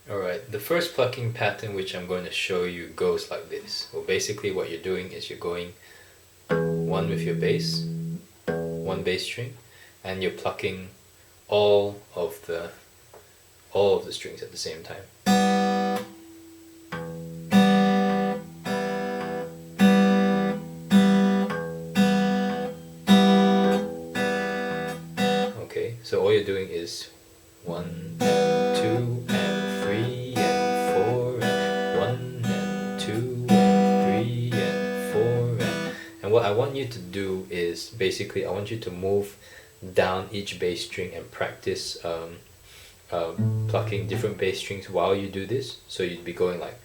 Alright, the first plucking pattern which I'm going to show you goes like this. Well, basically what you're doing is you're going one with your bass, one bass string, and you're plucking all of the strings at the same time. Okay, so all you're doing is 1 and 2 and 3 and 4 and 1 and 2 and 3 and 4 and what I want you to do is basically I want you to move down each bass string and practice plucking different bass strings while you do this. So you'd be going like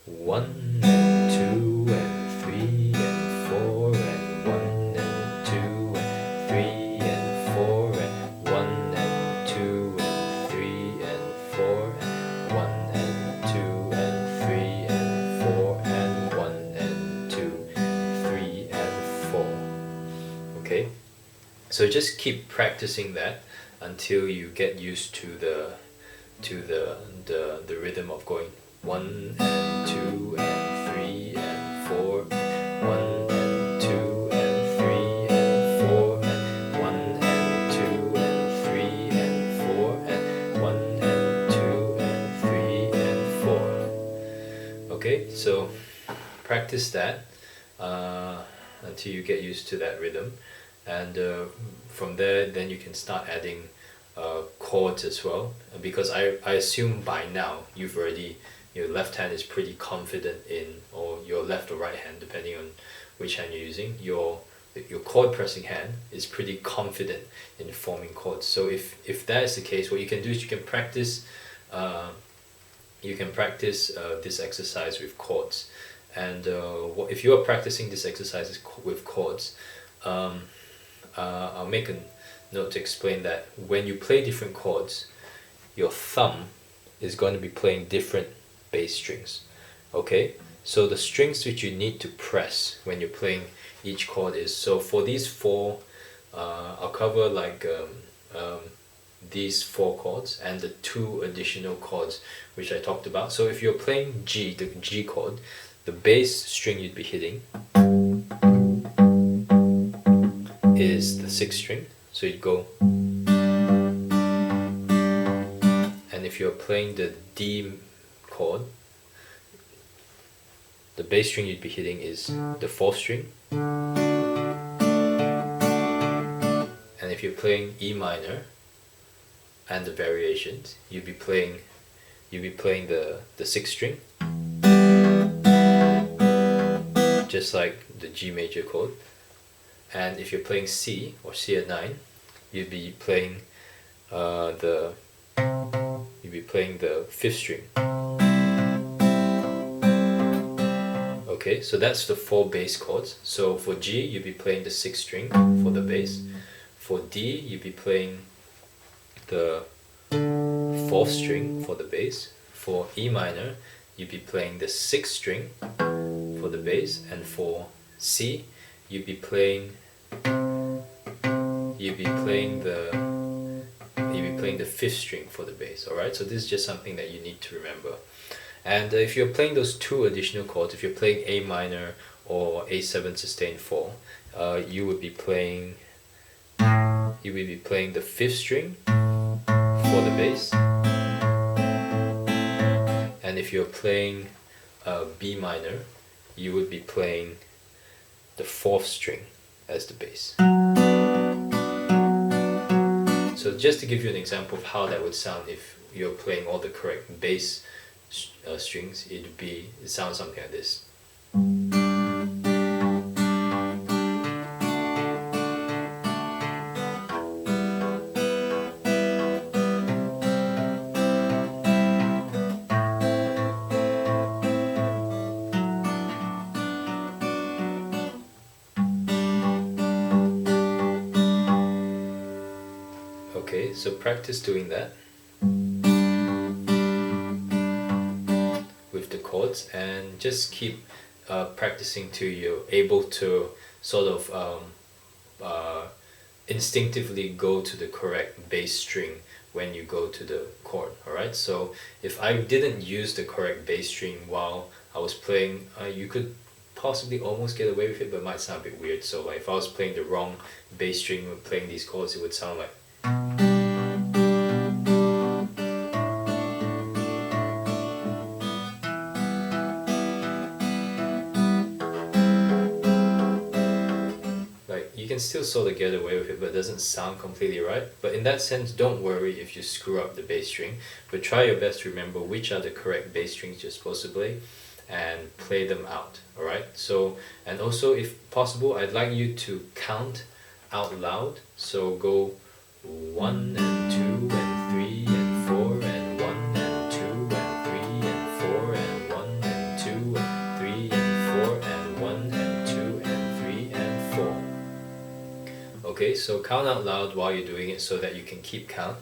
1 and 2 and 3 and 4 and 1 and 2 and 3 and 4 and 1 and 2 and 3 and 4 and 1 and 2 and 3 and 4 and 1 and 2, 3 and 4. Okay, so just keep practicing that until you get used to the rhythm of going 1 and 2 and 3 and 4, 1 and 2 and 3 and 4 and 1 and 2 and 3 and 4 and 1 and 2 and 3 and 4. Okay, so practice that until you get used to that rhythm, and from there then you can start adding chords as well, because I assume by now you've already, your left hand is pretty confident in, or your left or right hand depending on which hand you're using, your chord pressing hand is pretty confident in forming chords. So if that is the case, what you can do is you can practice this exercise with chords, and if you are practicing this exercise with chords, I'll make a note to explain that when you play different chords, your thumb is going to be playing different bass strings. Okay, so the strings which you need to press when you're playing each chord is, so for these four, I'll cover like these four chords and the two additional chords which I talked about. So if you're playing G, the G chord, the bass string you'd be hitting is the 6th string, so you'd go, and if you're playing the D chord, the bass string you'd be hitting is the 4th string, and if you're playing E minor and the variations, you'd be playing the 6th string, just like the G major chord. And if you're playing C or C at 9, you'd be playing the 5th string. Okay, so that's the 4 bass chords. So for G, you'd be playing the 6th string for the bass. For D, you'd be playing the 4th string for the bass. For E minor, you'd be playing the 6th string for the bass, and for C, you'd be playing the 5th string for the bass. Alright, so this is just something that you need to remember. And if you're playing those two additional chords, if you're playing A minor or A7 sustained 4, you would be playing the 5th string for the bass. And if you're playing B minor, you would be playing the 4th string as the bass. So just to give you an example of how that would sound if you're playing all the correct bass strings, it sounds something like this. Okay, so practice doing that with the chords, and just keep practicing till you're able to sort of instinctively go to the correct bass string when you go to the chord. chord, alright? So if I didn't use the correct bass string while I was playing, you could possibly almost get away with it, but it might sound a bit weird. So like if I was playing the wrong bass string when playing these chords, it would sound like you can still sort of get away with it, but it doesn't sound completely right. But in that sense, don't worry if you screw up the bass string, but try your best to remember which are the correct bass strings you're supposed to play and play them out, alright? So, and also if possible, I'd like you to count out loud. So go 1 and 2 and 3 and 4 and 1 and 2 and 3 and 4 and 1 and 2 and 3 and 4 and 1 and 2 and 3 and 4. Okay, so count out loud while you're doing it so that you can keep count,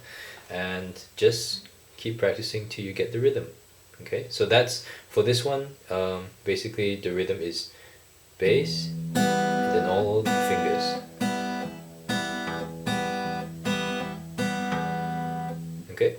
and just keep practicing till you get the rhythm. Okay, so that's for this one. Basically the rhythm is bass and then all the fingers. Okay.